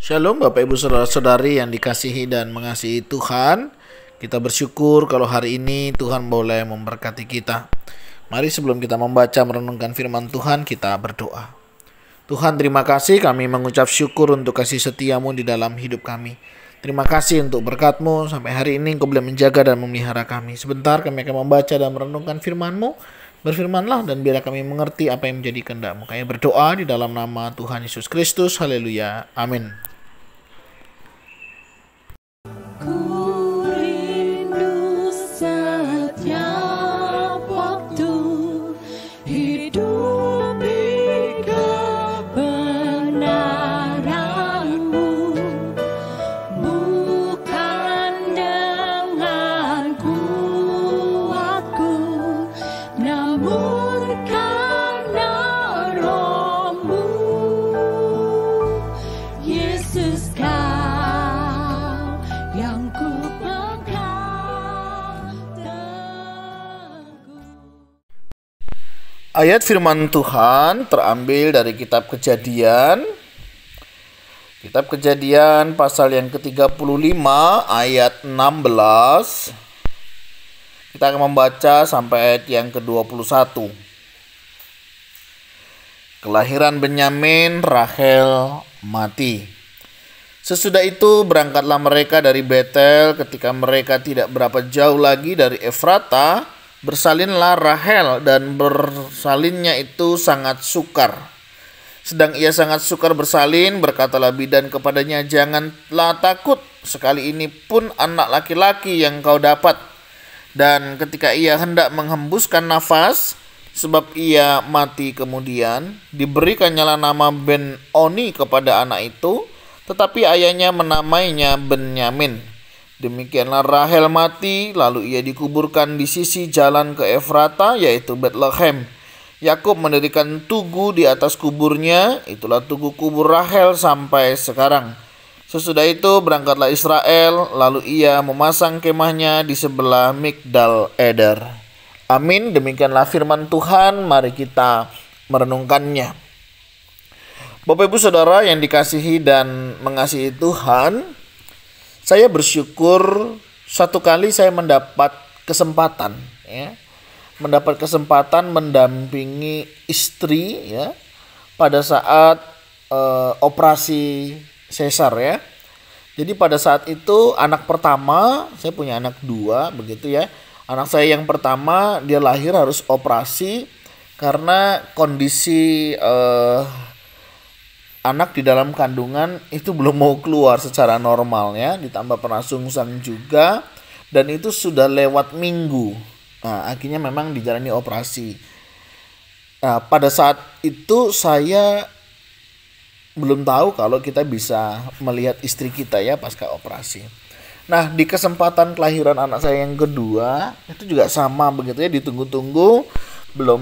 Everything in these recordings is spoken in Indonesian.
Shalom Bapak Ibu Saudara-saudari yang dikasihi dan mengasihi Tuhan. Kita bersyukur kalau hari ini Tuhan boleh memberkati kita. Mari sebelum kita membaca merenungkan firman Tuhan, kita berdoa. Tuhan, terima kasih, kami mengucap syukur untuk kasih setiamu di dalam hidup kami. Terima kasih untuk berkat-Mu, sampai hari ini Engkau boleh menjaga dan memelihara kami. Sebentar kami akan membaca dan merenungkan firman-Mu. Berfirmanlah dan biarlah kami mengerti apa yang menjadi kehendak-Mu. Kami berdoa di dalam nama Tuhan Yesus Kristus. Haleluya. Amin. Ayat firman Tuhan terambil dari kitab Kejadian. Kitab Kejadian pasal yang ke-35 ayat 16. Kita akan membaca sampai ayat yang ke-21. Kelahiran Benyamin, Rahel mati. Sesudah itu berangkatlah mereka dari Betel. Ketika mereka tidak berapa jauh lagi dari Efrata, bersalinlah Rahel, dan bersalinnya itu sangat sukar. Sedang ia sangat sukar bersalin, berkatalah bidan kepadanya, "Janganlah takut, sekali ini pun anak laki-laki yang kau dapat." Dan ketika ia hendak menghembuskan nafas, sebab ia mati kemudian, diberikannya nama Ben-Oni kepada anak itu, tetapi ayahnya menamainya Benyamin. Demikianlah Rahel mati, lalu ia dikuburkan di sisi jalan ke Efrata, yaitu Bethlehem. Yakub mendirikan tugu di atas kuburnya, itulah tugu kubur Rahel sampai sekarang. Sesudah itu berangkatlah Israel, lalu ia memasang kemahnya di sebelah Migdal Eder. Amin. Demikianlah firman Tuhan, mari kita merenungkannya. Bapak Ibu Saudara yang dikasihi dan mengasihi Tuhan, saya bersyukur satu kali saya mendapat kesempatan mendampingi istri pada saat operasi sesar ya. Jadi pada saat itu anak pertama, saya punya anak dua begitu ya. Anak saya yang pertama dia lahir harus operasi karena kondisi anak di dalam kandungan itu belum mau keluar secara normal ya, ditambah pernah sungsang juga, dan itu sudah lewat minggu. Nah, akhirnya memang dijalani operasi. Nah, pada saat itu saya belum tahu kalau kita bisa melihat istri kita ya pasca operasi. Nah, di kesempatan kelahiran anak saya yang kedua itu juga sama begitu ya, ditunggu-tunggu belum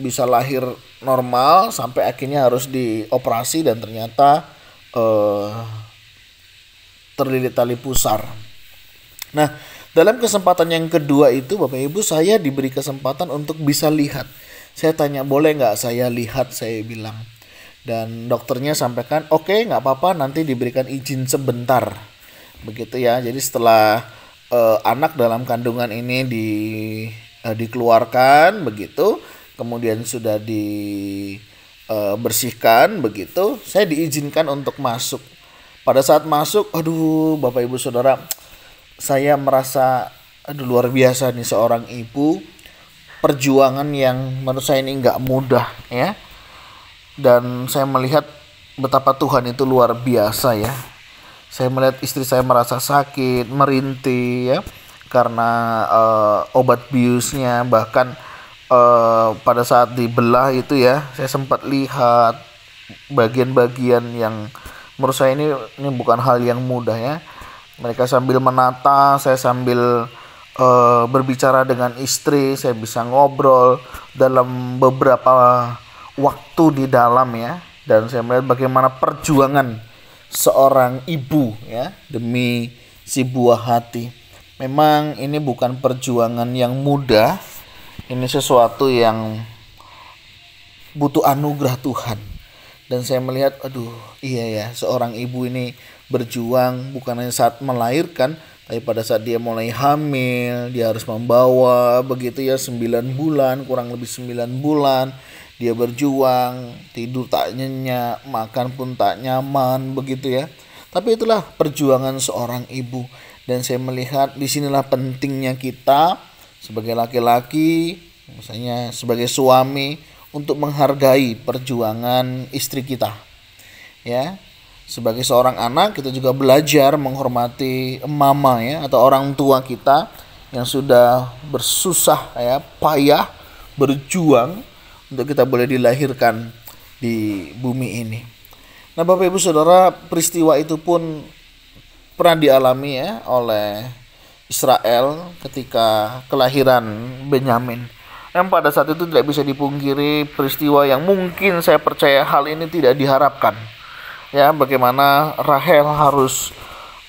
bisa lahir normal sampai akhirnya harus dioperasi dan ternyata terlilit tali pusar. Nah, dalam kesempatan yang kedua itu Bapak Ibu, saya diberi kesempatan untuk bisa lihat. Saya tanya, boleh nggak saya lihat, saya bilang. Dan dokternya sampaikan, oke, nggak apa-apa, nanti diberikan izin sebentar. Begitu ya, jadi setelah anak dalam kandungan ini dikeluarkan begitu, kemudian sudah dibersihkan begitu, saya diizinkan untuk masuk. Pada saat masuk, aduh Bapak Ibu Saudara, saya merasa luar biasa nih, seorang ibu, perjuangan yang menurut saya ini nggak mudah ya. Dan saya melihat betapa Tuhan itu luar biasa ya. Saya melihat istri saya merasa sakit, merintih ya, karena obat biusnya. Bahkan pada saat dibelah itu ya, saya sempat lihat bagian-bagian yang menurut saya ini bukan hal yang mudah ya. Mereka sambil menata, saya sambil berbicara dengan istri, saya bisa ngobrol dalam beberapa waktu di dalam ya. Dan saya melihat bagaimana perjuangan seorang ibu ya demi si buah hati. Memang ini bukan perjuangan yang mudah. Ini sesuatu yang butuh anugerah Tuhan. Dan saya melihat, aduh iya ya, seorang ibu ini berjuang bukan hanya saat melahirkan, tapi pada saat dia mulai hamil, dia harus membawa begitu ya 9 bulan, kurang lebih 9 bulan. Dia berjuang, tidur tak nyenyak, makan pun tak nyaman begitu ya. Tapi itulah perjuangan seorang ibu. Dan saya melihat disinilah pentingnya kita sebagai laki-laki, misalnya sebagai suami, untuk menghargai perjuangan istri kita. Ya, sebagai seorang anak kita juga belajar menghormati mama ya, atau orang tua kita yang sudah bersusah ya, payah berjuang untuk kita boleh dilahirkan di bumi ini. Nah, Bapak Ibu Saudara, peristiwa itu pun pernah dialami ya oleh Israel ketika kelahiran Benyamin. Yang pada saat itu tidak bisa dipungkiri peristiwa yang mungkin saya percaya hal ini tidak diharapkan. Ya, bagaimana Rahel harus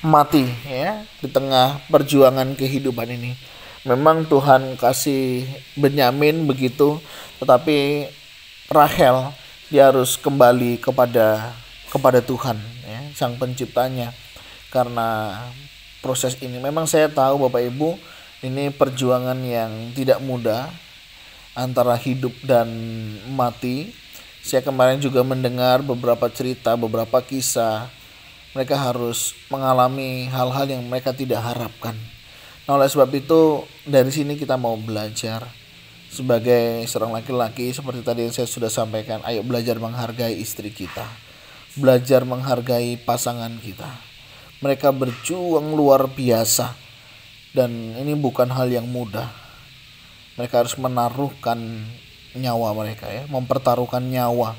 mati ya di tengah perjuangan kehidupan ini. Memang Tuhan kasih Benyamin begitu, tetapi Rahel dia harus kembali kepada Tuhan ya, Sang Penciptanya. Karena proses ini memang saya tahu Bapak Ibu, ini perjuangan yang tidak mudah antara hidup dan mati. Saya kemarin juga mendengar beberapa cerita, beberapa kisah. Mereka harus mengalami hal-hal yang mereka tidak harapkan. Nah, oleh sebab itu dari sini kita mau belajar sebagai seorang laki-laki, seperti tadi yang saya sudah sampaikan. Ayo belajar menghargai istri kita, belajar menghargai pasangan kita. Mereka berjuang luar biasa, dan ini bukan hal yang mudah. Mereka harus menaruhkan nyawa mereka ya, mempertaruhkan nyawa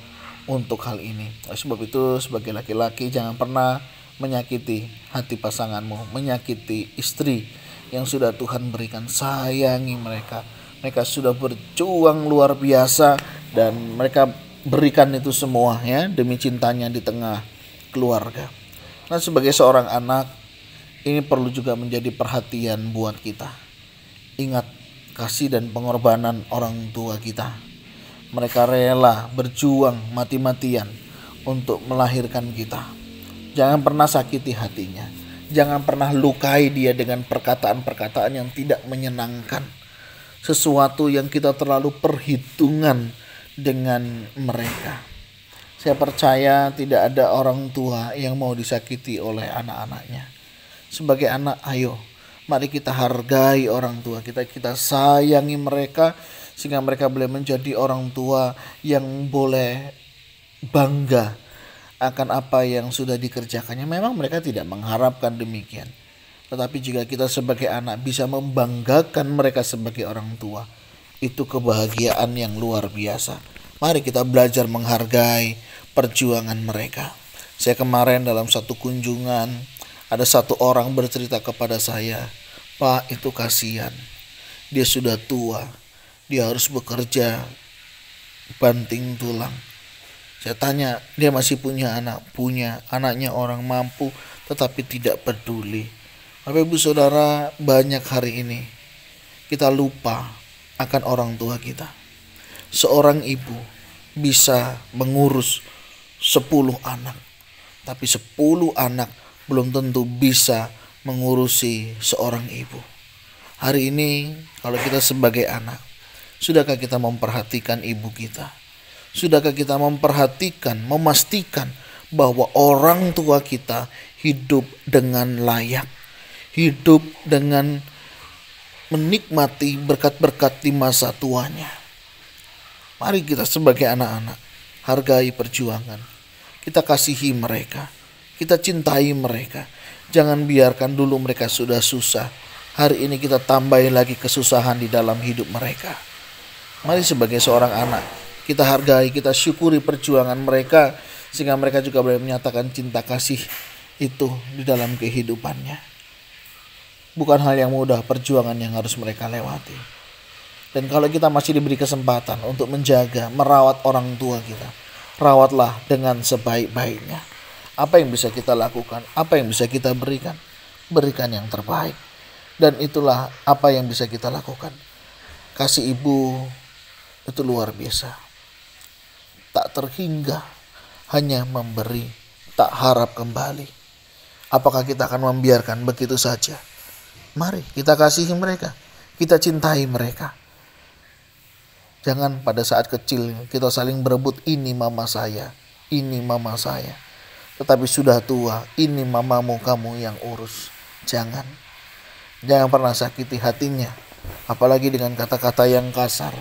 untuk hal ini. Sebab itu sebagai laki-laki jangan pernah menyakiti hati pasanganmu, menyakiti istri yang sudah Tuhan berikan. Sayangi mereka. Mereka sudah berjuang luar biasa dan mereka berikan itu semua ya demi cintanya di tengah keluarga. Nah, sebagai seorang anak ini perlu juga menjadi perhatian buat kita. Ingat kasih dan pengorbanan orang tua kita. Mereka rela berjuang mati-matian untuk melahirkan kita. Jangan pernah sakiti hatinya. Jangan pernah lukai dia dengan perkataan-perkataan yang tidak menyenangkan. Sesuatu yang kita terlalu perhitungan dengan mereka. Saya percaya tidak ada orang tua yang mau disakiti oleh anak-anaknya. Sebagai anak, ayo mari kita hargai orang tua kita, kita sayangi mereka sehingga mereka boleh menjadi orang tua yang boleh bangga akan apa yang sudah dikerjakannya. Memang mereka tidak mengharapkan demikian, tetapi jika kita sebagai anak bisa membanggakan mereka sebagai orang tua, itu kebahagiaan yang luar biasa. Mari kita belajar menghargai perjuangan mereka. Saya kemarin dalam satu kunjungan, ada satu orang bercerita kepada saya, "Pak, itu kasihan. Dia sudah tua. Dia harus bekerja banting tulang." Saya tanya, dia masih punya anak? Punya. Anaknya orang mampu, tetapi tidak peduli. Bapak Ibu Saudara, banyak hari ini kita lupa akan orang tua kita. Seorang ibu bisa mengurus 10 anak, tapi 10 anak belum tentu bisa mengurusi seorang ibu. Hari ini kalau kita sebagai anak, sudahkah kita memperhatikan ibu kita? Sudahkah kita memperhatikan, memastikan bahwa orang tua kita hidup dengan layak, hidup dengan menikmati berkat-berkat di masa tuanya? Mari kita sebagai anak-anak hargai perjuangan. Kita kasihi mereka, kita cintai mereka. Jangan biarkan dulu mereka sudah susah, hari ini kita tambahin lagi kesusahan di dalam hidup mereka. Mari sebagai seorang anak kita hargai, kita syukuri perjuangan mereka, sehingga mereka juga boleh menyatakan cinta kasih itu di dalam kehidupannya. Bukan hal yang mudah perjuangan yang harus mereka lewati. Dan kalau kita masih diberi kesempatan untuk menjaga, merawat orang tua kita, rawatlah dengan sebaik-baiknya. Apa yang bisa kita lakukan, apa yang bisa kita berikan, berikan yang terbaik. Dan itulah apa yang bisa kita lakukan. Kasih ibu itu luar biasa, tak terhingga. hanya memberi, tak harap kembali. Apakah kita akan membiarkan begitu saja? Mari kita kasihi mereka, kita cintai mereka. Jangan pada saat kecil kita saling berebut, ini mama saya, ini mama saya. Tetapi sudah tua, ini mamamu, kamu yang urus. Jangan pernah sakiti hatinya, apalagi dengan kata-kata yang kasar,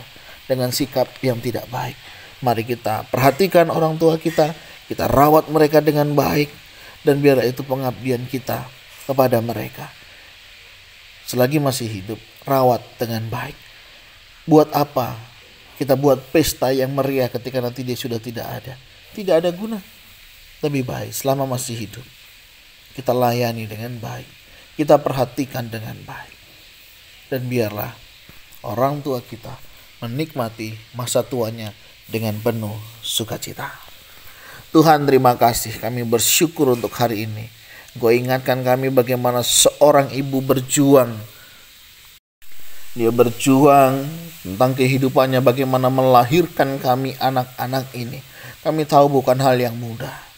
dengan sikap yang tidak baik. Mari kita perhatikan orang tua kita rawat mereka dengan baik, dan biarlah itu pengabdian kita kepada mereka. Selagi masih hidup, rawat dengan baik. Buat apa kita buat pesta yang meriah ketika nanti dia sudah tidak ada? Tidak ada guna. Lebih baik selama masih hidup, kita layani dengan baik, kita perhatikan dengan baik. Dan biarlah orang tua kita menikmati masa tuanya dengan penuh sukacita. Tuhan, terima kasih, kami bersyukur untuk hari ini. Engkau ingatkan kami bagaimana seorang ibu berjuang. Dia berjuang tentang kehidupannya, bagaimana melahirkan kami anak-anak ini. Kami tahu bukan hal yang mudah.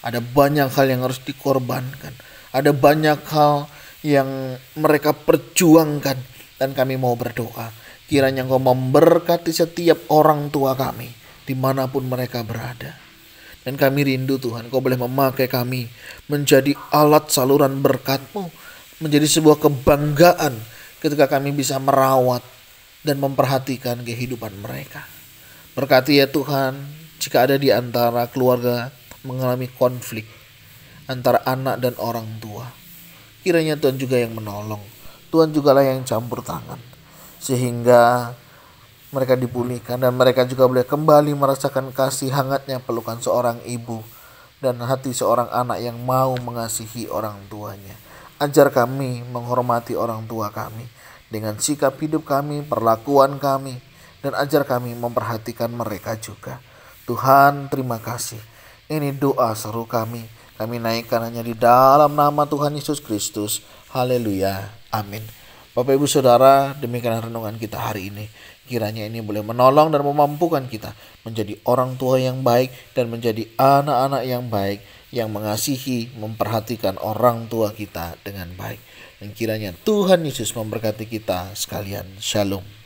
Ada banyak hal yang harus dikorbankan. Ada banyak hal yang mereka perjuangkan. Dan kami mau berdoa, kiranya Engkau memberkati setiap orang tua kami, dimanapun mereka berada. Dan kami rindu Tuhan, Engkau boleh memakai kami menjadi alat saluran berkat-Mu, menjadi sebuah kebanggaan ketika kami bisa merawat dan memperhatikan kehidupan mereka. Berkati ya Tuhan, jika ada di antara keluarga mengalami konflik antara anak dan orang tua, kiranya Tuhan juga yang menolong. Tuhan jugalah yang campur tangan, sehingga mereka dipulihkan dan mereka juga boleh kembali merasakan kasih hangatnya pelukan seorang ibu dan hati seorang anak yang mau mengasihi orang tuanya. Ajar kami menghormati orang tua kami dengan sikap hidup kami, perlakuan kami, dan ajar kami memperhatikan mereka juga. Tuhan, terima kasih. Ini doa seru kami. Kami naikkan hanya di dalam nama Tuhan Yesus Kristus. Haleluya. Amin. Bapak Ibu Saudara, demikian renungan kita hari ini. Kiranya ini boleh menolong dan memampukan kita menjadi orang tua yang baik dan menjadi anak-anak yang baik, yang mengasihi, memperhatikan orang tua kita dengan baik. Dan kiranya Tuhan Yesus memberkati kita sekalian. Shalom.